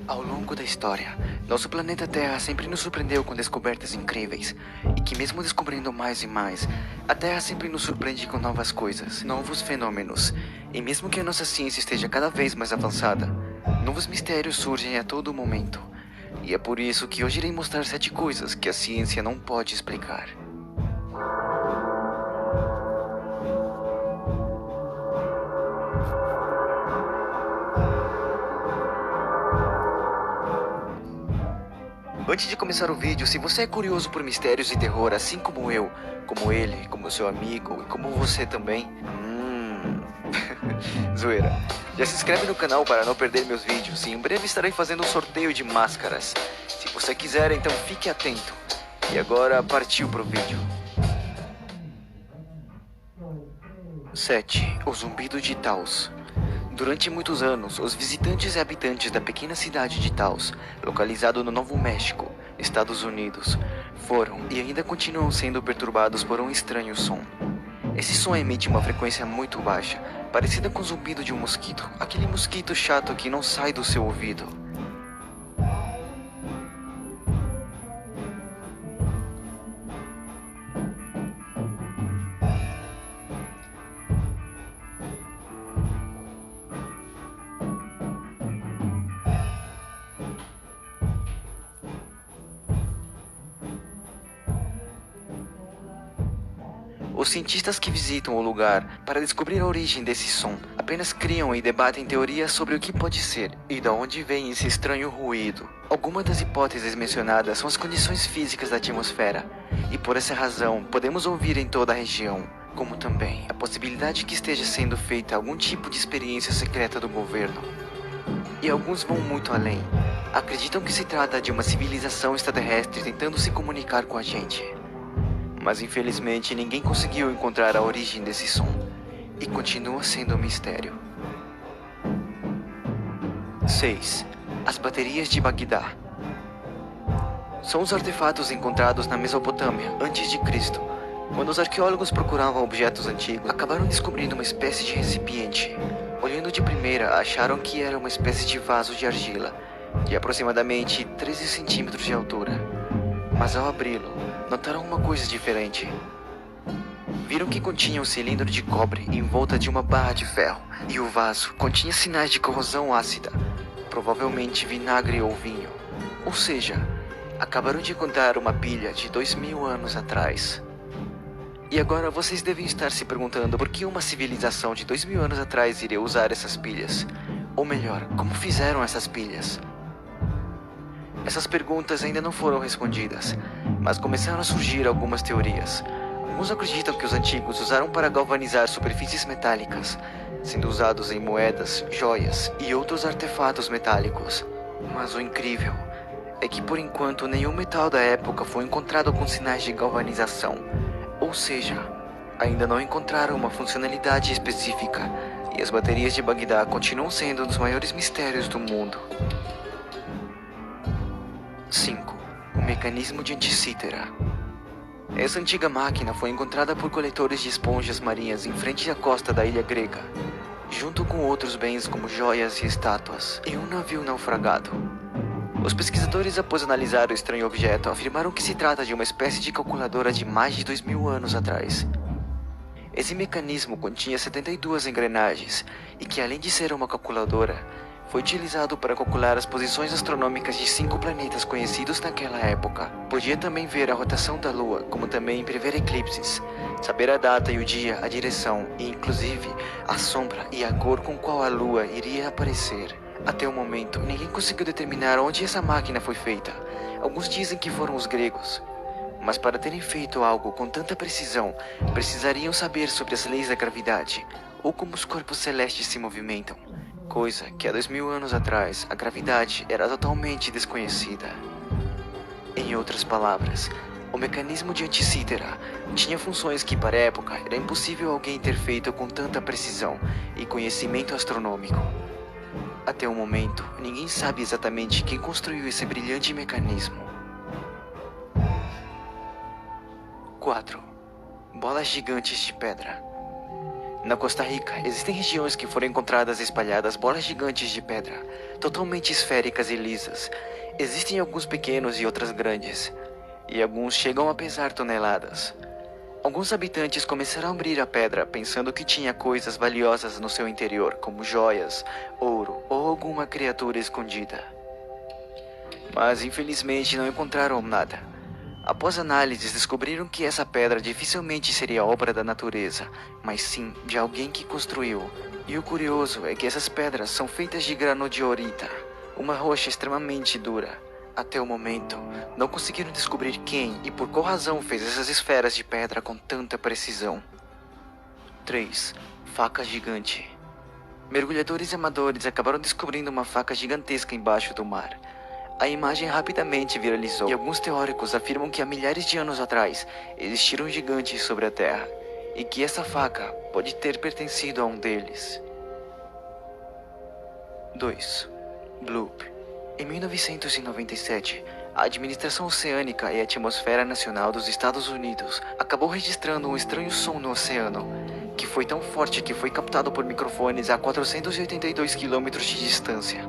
Ao longo da história, nosso planeta Terra sempre nos surpreendeu com descobertas incríveis. E que mesmo descobrindo mais e mais, a Terra sempre nos surpreende com novas coisas, novos fenômenos. E mesmo que a nossa ciência esteja cada vez mais avançada, novos mistérios surgem a todo momento. E é por isso que hoje irei mostrar 7 coisas que a ciência não pode explicar. Antes de começar o vídeo, se você é curioso por mistérios e terror, assim como eu, como ele, como seu amigo e como você também... Zoeira. Já se inscreve no canal para não perder meus vídeos e em breve estarei fazendo um sorteio de máscaras. Se você quiser, então fique atento. E agora partiu pro vídeo. 7. O zumbido de Taos. Durante muitos anos, os visitantes e habitantes da pequena cidade de Taos, localizado no Novo México, Estados Unidos, foram e ainda continuam sendo perturbados por um estranho som. Esse som emite uma frequência muito baixa, parecida com o zumbido de um mosquito, aquele mosquito chato que não sai do seu ouvido. Os cientistas que visitam o lugar para descobrir a origem desse som apenas criam e debatem teorias sobre o que pode ser e de onde vem esse estranho ruído. Algumas das hipóteses mencionadas são as condições físicas da atmosfera, e por essa razão podemos ouvir em toda a região, como também a possibilidade que esteja sendo feita algum tipo de experiência secreta do governo. E alguns vão muito além. Acreditam que se trata de uma civilização extraterrestre tentando se comunicar com a gente. Mas infelizmente ninguém conseguiu encontrar a origem desse som, e continua sendo um mistério. 6. As baterias de Bagdá. São os artefatos encontrados na Mesopotâmia antes de Cristo. Quando os arqueólogos procuravam objetos antigos, acabaram descobrindo uma espécie de recipiente. Olhando de primeira, acharam que era uma espécie de vaso de argila, de aproximadamente 13 centímetros de altura. Mas ao abri-lo, notaram uma coisa diferente. Viram que continha um cilindro de cobre em volta de uma barra de ferro, e o vaso continha sinais de corrosão ácida, provavelmente vinagre ou vinho. Ou seja, acabaram de encontrar uma pilha de 2000 anos atrás. E agora vocês devem estar se perguntando por que uma civilização de 2000 anos atrás iria usar essas pilhas. Ou melhor, como fizeram essas pilhas? Essas perguntas ainda não foram respondidas, mas começaram a surgir algumas teorias. Alguns acreditam que os antigos usaram para galvanizar superfícies metálicas, sendo usados em moedas, joias e outros artefatos metálicos. Mas o incrível é que por enquanto nenhum metal da época foi encontrado com sinais de galvanização. Ou seja, ainda não encontraram uma funcionalidade específica, e as baterias de Bagdá continuam sendo um dos maiores mistérios do mundo. 5. O mecanismo de Anticítera. Essa antiga máquina foi encontrada por coletores de esponjas marinhas em frente à costa da ilha grega, junto com outros bens como joias e estátuas, em um navio naufragado. Os pesquisadores, após analisar o estranho objeto, afirmaram que se trata de uma espécie de calculadora de mais de 2000 anos atrás. Esse mecanismo continha 72 engrenagens, e que além de ser uma calculadora, foi utilizado para calcular as posições astronômicas de 5 planetas conhecidos naquela época. Podia também ver a rotação da Lua, como também prever eclipses, saber a data e o dia, a direção e, inclusive, a sombra e a cor com qual a Lua iria aparecer. Até o momento, ninguém conseguiu determinar onde essa máquina foi feita. Alguns dizem que foram os gregos. Mas para terem feito algo com tanta precisão, precisariam saber sobre as leis da gravidade, ou como os corpos celestes se movimentam. Coisa que há 2000 anos atrás, a gravidade era totalmente desconhecida. Em outras palavras, o mecanismo de Anticítera tinha funções que para a época era impossível alguém ter feito com tanta precisão e conhecimento astronômico. Até o momento, ninguém sabe exatamente quem construiu esse brilhante mecanismo. 4. Bolas gigantes de pedra. Na Costa Rica, existem regiões que foram encontradas espalhadas bolas gigantes de pedra, totalmente esféricas e lisas. Existem alguns pequenos e outras grandes, e alguns chegam a pesar toneladas. Alguns habitantes começaram a abrir a pedra pensando que tinha coisas valiosas no seu interior, como joias, ouro ou alguma criatura escondida. Mas infelizmente não encontraram nada. Após análises, descobriram que essa pedra dificilmente seria obra da natureza, mas sim de alguém que construiu. E o curioso é que essas pedras são feitas de granodiorita, uma rocha extremamente dura. Até o momento, não conseguiram descobrir quem e por qual razão fez essas esferas de pedra com tanta precisão. 3. Faca gigante. Mergulhadores amadores acabaram descobrindo uma faca gigantesca embaixo do mar. A imagem rapidamente viralizou e alguns teóricos afirmam que há milhares de anos atrás existiram gigantes sobre a Terra e que essa faca pode ter pertencido a um deles. 2. Bloop. Em 1997, a Administração Oceânica e Atmosfera Nacional dos Estados Unidos acabou registrando um estranho som no oceano, que foi tão forte que foi captado por microfones a 482 km de distância.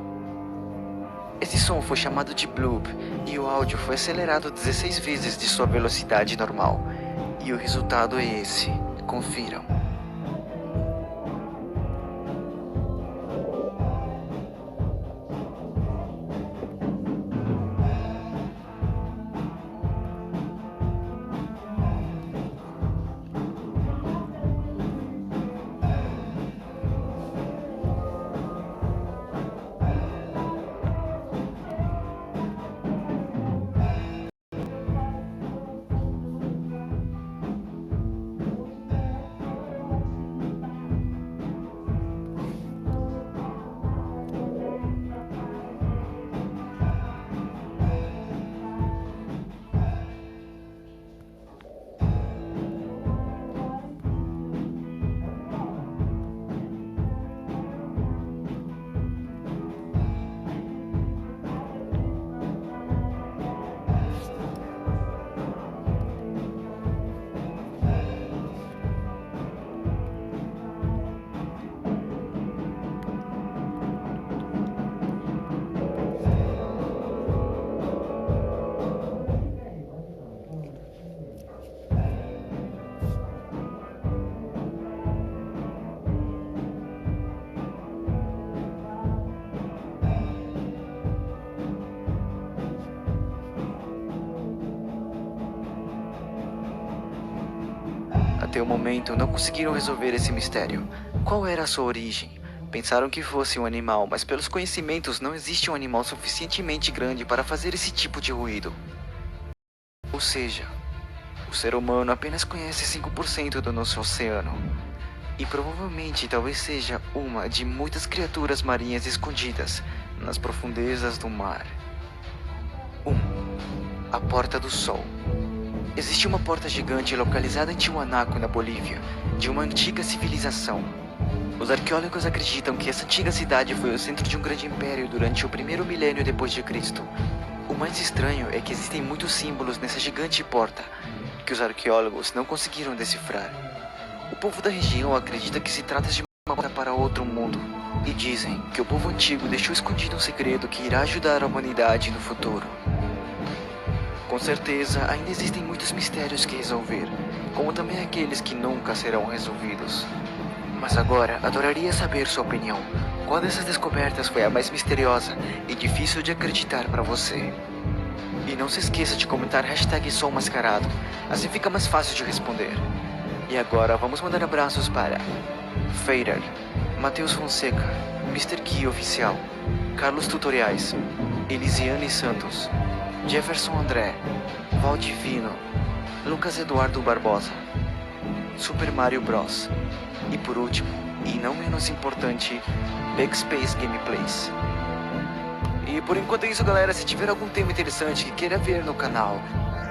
Esse som foi chamado de bloop e o áudio foi acelerado 16 vezes de sua velocidade normal. E o resultado é esse. Confiram. Até o momento, não conseguiram resolver esse mistério. Qual era a sua origem? Pensaram que fosse um animal, mas pelos conhecimentos não existe um animal suficientemente grande para fazer esse tipo de ruído. Ou seja, o ser humano apenas conhece 5% do nosso oceano. E provavelmente talvez seja uma de muitas criaturas marinhas escondidas nas profundezas do mar. 1. A Porta do Sol. Existe uma porta gigante localizada em Tiwanaku, na Bolívia, de uma antiga civilização. Os arqueólogos acreditam que essa antiga cidade foi o centro de um grande império durante o primeiro milênio depois de Cristo. O mais estranho é que existem muitos símbolos nessa gigante porta, que os arqueólogos não conseguiram decifrar. O povo da região acredita que se trata de uma porta para outro mundo, e dizem que o povo antigo deixou escondido um segredo que irá ajudar a humanidade no futuro. Com certeza, ainda existem muitos mistérios que resolver, como também aqueles que nunca serão resolvidos. Mas agora, adoraria saber sua opinião. Qual dessas descobertas foi a mais misteriosa e difícil de acreditar para você? E não se esqueça de comentar #SouMascarado, assim fica mais fácil de responder. E agora vamos mandar abraços para Fader, Matheus Fonseca, Mr. Gui Oficial, Carlos Tutoriais, Elisiane Santos, Jefferson André, Valdivino, Lucas Eduardo Barbosa, Super Mario Bros. E por último, e não menos importante, Backspace Gameplays. E por enquanto é isso, galera. Se tiver algum tema interessante que queira ver no canal,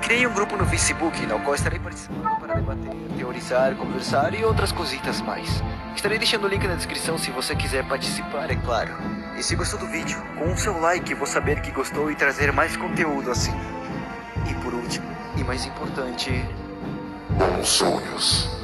criei um grupo no Facebook no qual estarei participando para debater, teorizar, conversar e outras cositas mais. Estarei deixando o link na descrição se você quiser participar, é claro. E se gostou do vídeo, com o seu like vou saber que gostou e trazer mais conteúdo assim. E por último, e mais importante, bons sonhos.